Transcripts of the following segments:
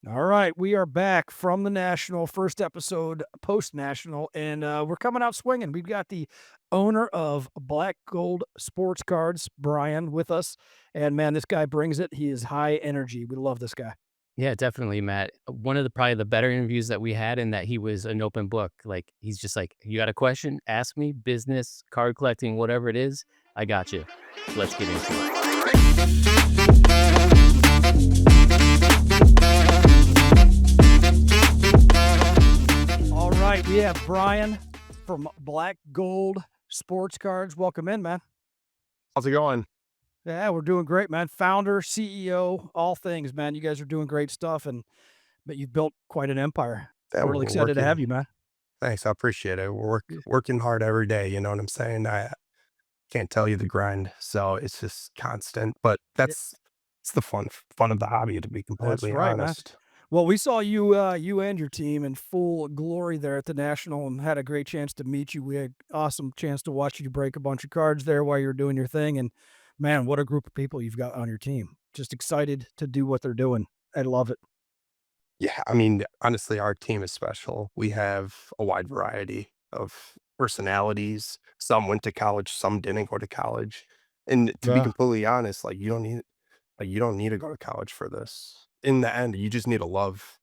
All right, we are back from the National, first episode post-National, and we're coming out swinging. We've got the owner of Black Gold Sports Cards, Bryan, with us, and man, this guy brings it. He is high energy. We love this guy. Yeah, definitely, Matt. One of the probably the better interviews that we had in that he was an open book. Like, he's just like, "You got a question? Ask me. Business, card collecting, whatever it is, I got you. Let's get into it." All right, we have Bryan from Black Gold Sports Cards. Welcome in, man. How's it going? Yeah, we're doing great, man. Founder, CEO, all things, man. You guys are doing great stuff, and but you've built quite an empire. Yeah, We're really we're excited to have working. you, man. Thanks, I appreciate it. Working hard every day, you know what I'm saying? I can't tell you the grind, so it's just constant, but Yeah, it's the fun of the hobby, to be that's completely right, man. honest. Well, we saw you, you and your team in full glory there at the National and had a great chance to meet you. We had awesome chance to watch you break a bunch of cards there while you were doing your thing. And man, what a group of people you've got on your team. Just excited to do what they're doing. I love it. Yeah, I mean, honestly, our team is special. We have a wide variety of personalities. Some went to college, some didn't go to college. And to be Yeah. completely honest, you don't need to go to college for this. In the end, you just need to love.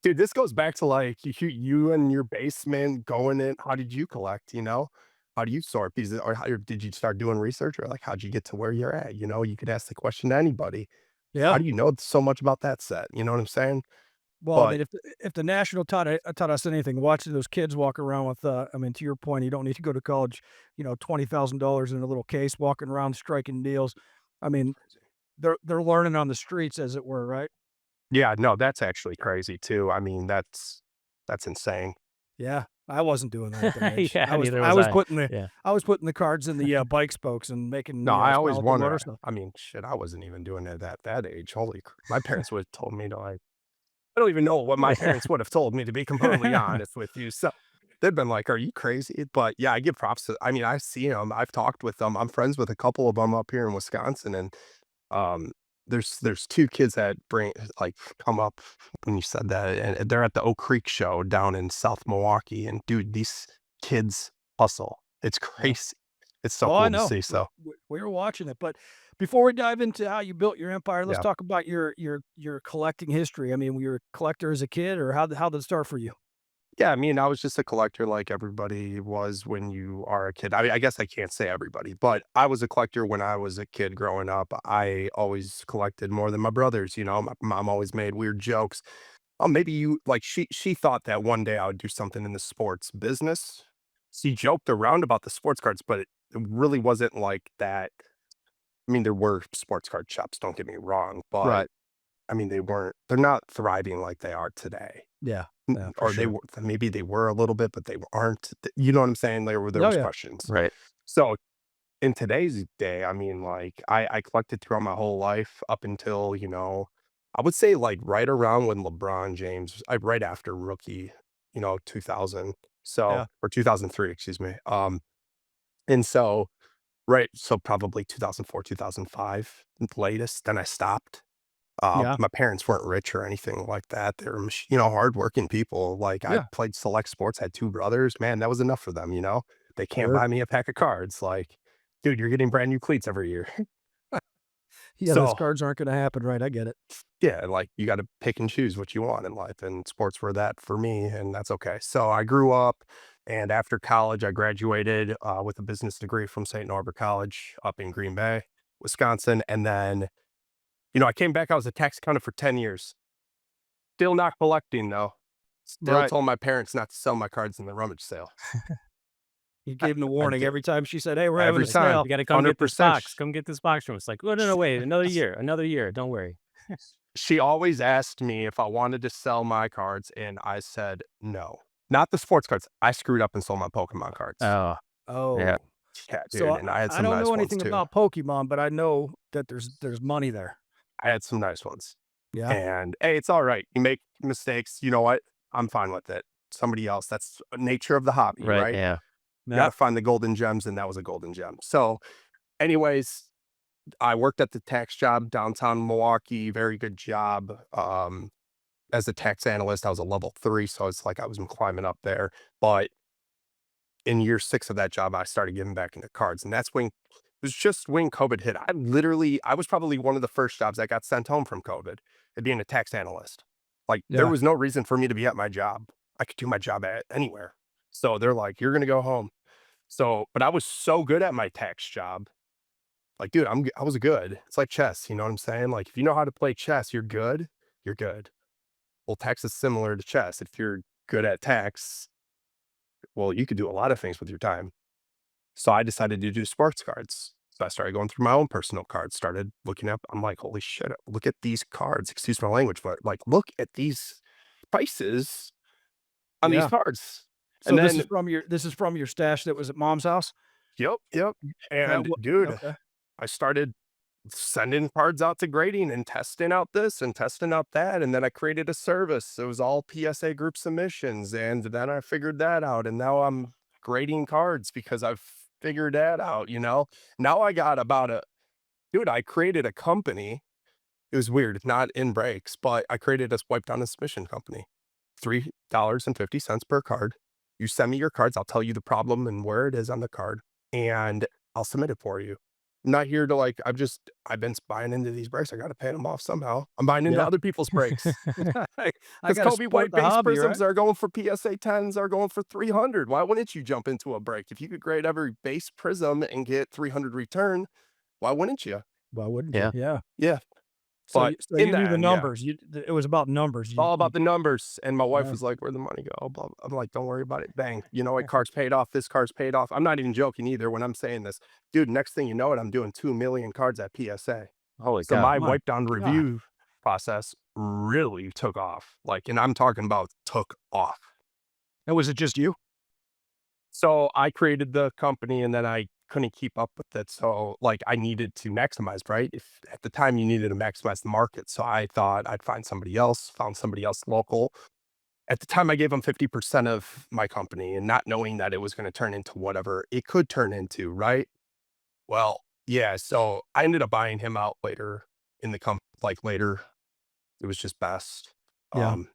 Dude, this goes back to, like, you and your basement going in. How did you collect, you know? How do you sort pieces, or how did you start doing research, or, like, how'd you get to where you're at, you know? You could ask the question to anybody. How Yeah. do you know so much about that set? You know what I'm saying? Well, I But mean, if the National taught us anything, watching those kids walk around with, I mean, to your point, you don't need to go to college, $20,000 in a little case, walking around striking deals. I mean, they're learning on the streets, as it were, right? yeah, no, that's actually crazy too. I mean, that's insane. Yeah, I wasn't doing that at that age. Yeah, I was neither I was was I. putting the Yeah. I was putting the cards in the, bike spokes and making, No, I smile always at the wonder. motor stuff. I mean, shit, I wasn't even doing it at that age. Holy cr my parents would've told me to, like, I don't even know what my parents would have told me, to be completely honest with you. So, they've been like, "Are you crazy?" But, yeah, I give props to, I mean, I see them. I've talked with them. I'm friends with a couple of them up here in Wisconsin, and, um, there's 2 kids that come up when you said that, and they're at the Oak Creek show down in South Milwaukee, and, dude, these kids hustle. It's Yeah. crazy. It's so Oh, I cool to know. see, so, We were watching it, but before we dive into how you built your empire, let's yeah. talk about your collecting history. I mean, were you a collector as a kid, or how did it start for you? Yeah, I mean, I was just a collector like everybody was when you are a kid. I mean, I guess I can't say everybody, but I was a collector when I was a kid growing up. I always collected more than my brothers, you know. My mom always made weird jokes. Oh, maybe you like she thought that one day I would do something in the sports business. She joked around about the sports cards, but it really wasn't like that. I mean, there were sports card shops, don't get me wrong, but Right. I mean, they're not thriving like they are today. Yeah. Yeah, for Or they sure. were, maybe they were a little bit, but they aren't. You know what I'm saying? There Oh, was yeah. questions. Right. So in today's day, I mean, like I collected throughout my whole life up until, I would say like right around when LeBron James, right after rookie, 2000, so Yeah. or 2003, excuse me. And so right, so probably 2004, 2005 latest. Then I stopped. Yeah. My parents weren't rich or anything like that. They were, hardworking people. Like, I Yeah. played select sports, had 2 brothers. Man, that was enough for them, you know? They can't Sure. buy me a pack of cards. Like, dude, you're getting brand new cleats every year. Yeah, those So, cards aren't gonna happen, right, I get it. yeah, like, you gotta pick and choose what you want in life, and sports were that for me, and that's okay. So, I grew up, and after college, I graduated, with a business degree from St. Norbert College up in Green Bay, Wisconsin, and then, I came back, I was a tax accountant for 10 years. Still not collecting, though. Still Right. told my parents not to sell my cards in the rummage sale. You gave them the I warning did. every time she said, "Hey, we're having Every a Like, "No, time, sale." you gotta come get this 100%. box. Come get this box from us." Like, "No, no, no, wait, another year, don't worry." She always asked me if I wanted to sell my cards, and I said, "No." Not the sports cards. I screwed up and sold my Pokemon cards. Oh, yeah. Oh. Yeah, So dude, and I had I some don't know nice ones anything too. about Pokemon, but I know that there's money there. I had some nice ones. Yeah. And, hey, it's alright. You make mistakes, you know what? I'm fine with it. Somebody else, that's nature of the hobby, Right, right? yeah. You gotta Yeah. find the golden gems, and that was a golden gem. So, anyways, I worked at the tax job downtown Milwaukee, very good job. As a tax analyst, I was a level 3, so it's like I was climbing up there. But in year 6 of that job, I started getting back into cards, and that's when it was just when COVID hit. I was probably one of the first jobs that got sent home from COVID at being a tax analyst. Like, there Yeah. was no reason for me to be at my job. I could do my job at anywhere. So they're like, "You're gonna go home." So but I was so good at my tax job. Like, dude, I was good. It's like chess, you know what I'm saying? Like, if you know how to play chess, you're good, you're good. Well, tax is similar to chess. If you're good at tax, well, you could do a lot of things with your time. So I decided to do sports cards. So I started going through my own personal cards, started looking up. I'm like, holy shit, look at these cards. Excuse my language, but like, look at these prices on these Yeah. cards. So And then, this is from your stash that was at mom's house? yep, yep. That And wa dude, Okay. I started sending cards out to grading and testing out this and testing out that. And then I created a service. It was all PSA group submissions. And then I figured that out. And now I'm grading cards because I've figured that out, you know? Now I got about a dude, I created a company. It was weird, not in breaks, but I created a wipe down and submission company. $3.50 per card. You send me your cards, I'll tell you the problem and where it is on the card, and I'll submit it for you. I'm not here to like, I've been buying into these breaks. I gotta pay them off somehow. I'm buying into Yeah. other people's breaks. I Because gotta Kobe support White the base hobby, right? prisms are going for PSA 10s are going for 300. Why wouldn't you jump into a break? If you could grade every base prism and get 300 return, why wouldn't you? Why wouldn't you? Yeah. Yeah. Yeah. But So in you the knew the end, yeah. numbers. It was about numbers. All You about the numbers, and my wife Yeah. was like, "Where'd the money go?" Blah, blah. I'm like, "Don't worry about it. Bang. You know what? Card's paid off. This card's paid off." I'm not even joking either when I'm saying this. Dude, next thing you know it, I'm doing 2 million cards at PSA. Holy So cow. my My wipe down god. review process really took off. Like, and I'm talking about took off. And was it just you? So I created the company and then I couldn't keep up with it. So like I needed to maximize, right? If at the time you needed to maximize the market. So I thought I'd find somebody else, found somebody else local. At the time, I gave him 50% of my company and not knowing that it was gonna turn into whatever it could turn into, right? Well, yeah, so I ended up buying him out later in the like, later. It was just best, Yeah. um,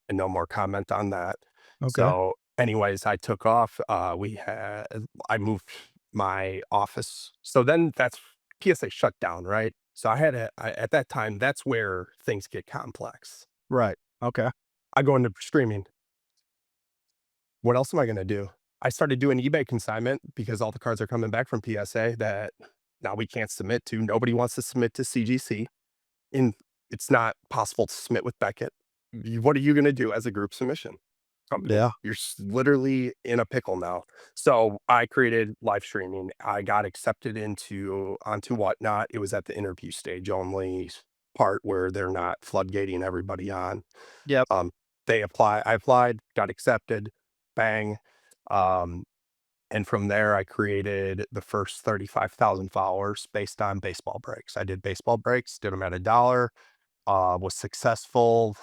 and no more comment on that. Okay. So, anyways, I took off, I moved my office. So then that's PSA shut down, right? So at that time, that's where things get complex. Right. Okay. I go into streaming. What else am I gonna do? I started doing eBay consignment because all the cards are coming back from PSA that now we can't submit to. Nobody wants to submit to CGC, and it's not possible to submit with Beckett. What are you gonna do as a group submission company? Yeah. You're literally in a pickle now. So I created live streaming. I got accepted into onto Whatnot. It was at the interview stage only part where they're not floodgating everybody on. Yep. Um, I applied, got accepted, bang. Um, and from there, I created the first 35,000 followers based on baseball breaks. I did baseball breaks, did them at $1, was successful.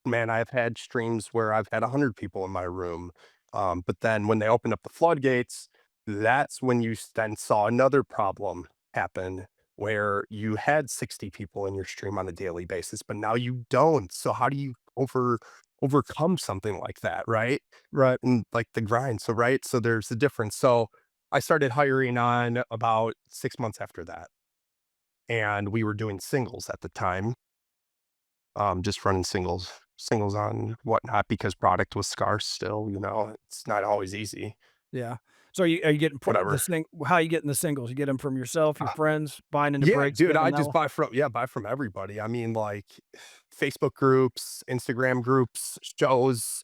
Man, I've had streams where I've had 100 people in my room. But then when they opened up the floodgates, that's when you then saw another problem happen where you had 60 people in your stream on a daily basis, but now you don't. So how do you overcome something like that, right? Right. And like the grind. So right. So there's a difference. So I started hiring on about 6 months after that. And we were doing singles at the time, just running singles on Whatnot because product was scarce still, you know, it's not always easy, Yeah. So are you getting whatever. how are you getting the singles? You get them from yourself, your Uh, friends, buying into yeah, breaks, dude, getting I them that just way? buy from everybody. I mean, like Facebook groups, Instagram groups, shows,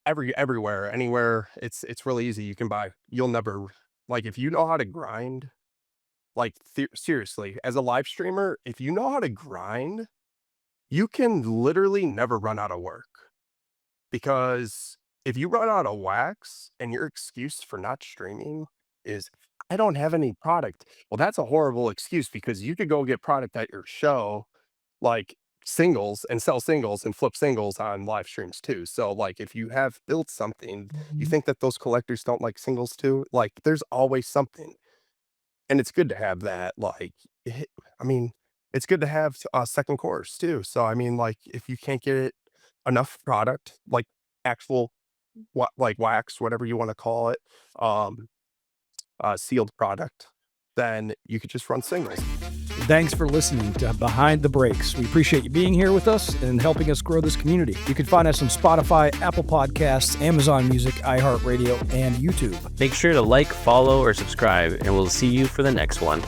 everywhere, anywhere. It's really easy. You can buy. You'll never like if you know how to grind, like seriously, as a live streamer, if you know how to grind, you can literally never run out of work. Because if you run out of wax and your excuse for not streaming is, "I don't have any product." Well, that's a horrible excuse because you could go get product at your show, like singles and sell singles and flip singles on live streams too. So, like, if you have built something, you think that those collectors don't like singles too? Like, there's always something. And it's good to have that, like I mean, it's good to have a second course too. So I mean, like if you can't get it enough product, like actual like wax, whatever you want to call it, um, sealed product, then you could just run singles. Thanks for listening to Behind the Brakes. We appreciate you being here with us and helping us grow this community. You can find us on Spotify, Apple Podcasts, Amazon Music, iHeartRadio, and YouTube. Make sure to like, follow, or subscribe, and we'll see you for the next one.